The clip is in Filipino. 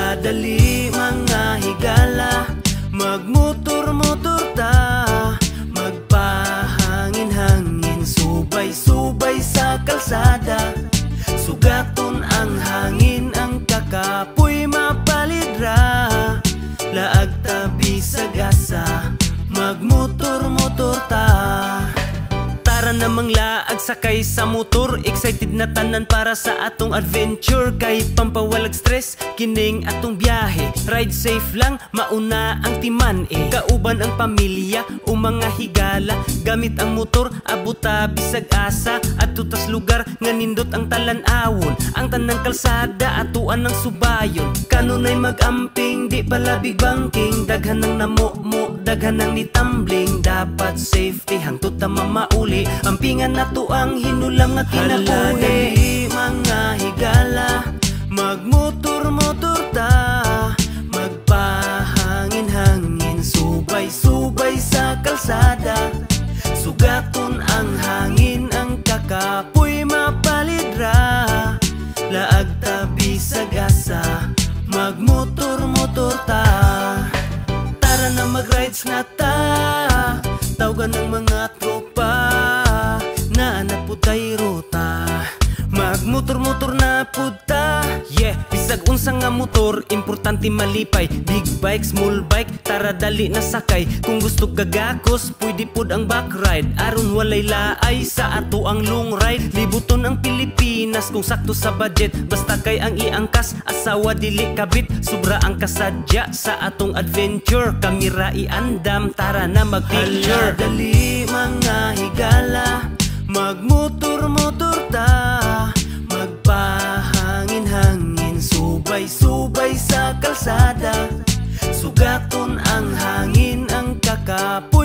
Dali mga higala, magmotor-motor ta, magpahangin-hangin, subay-subay sa kalsada. Sugaton ang hangin, ang kakapoy mapalidra, laag tabi sa gasa, magmotor-motor ta. Tara namang laag sakay sa motor, excited na tanan para sa atong adventure. Kay pampawalag stress, kining atong biyahe, ride safe lang, mauna ang timan kauban ang pamilya o mga higala. Gamit ang motor, abuta bisag asa, at tutas lugar nga nindot ang talan-awon. Ang tanang kalsada, atuan ng subayon, kanunay mag-amping, di palabig banking. Daghan ng namumo, daghan ng nitambling, dapat safety hangtod ta mamauli. Ampingan na to ang hinulam nga kinabuhi. Dali mga higala, magmotor-motor ta, magpahangin-hangin, subay-subay sa kalsada. Sugaton ang hangin, ang kakapoy mapalidra, laag tabi sa gasa, magmotor-motor ta. Tara na mag-rides na ta, tawagan ng mga tropa, na naputay ruta, magmotor-motor na puta. Yeah, bisag unsa nga motor, importante malipay. Big bike, small bike, tara dali na sakay. Kung gusto gagakos, pwede pod ang back ride. Aron walay laay sa ato ang long ride. Libuton ang Pilipinas kung sakto sa budget, basta kay ang iangkas, asawa dili kabit. Sobra ang kasadya sa atong adventure, kamera iandam, tara na mag-picture. Dali mga higala, magmotor-motor ta, magpahangin-hangin, subay-subay sa kalsada. Sugaton ang hangin, ang kakapoy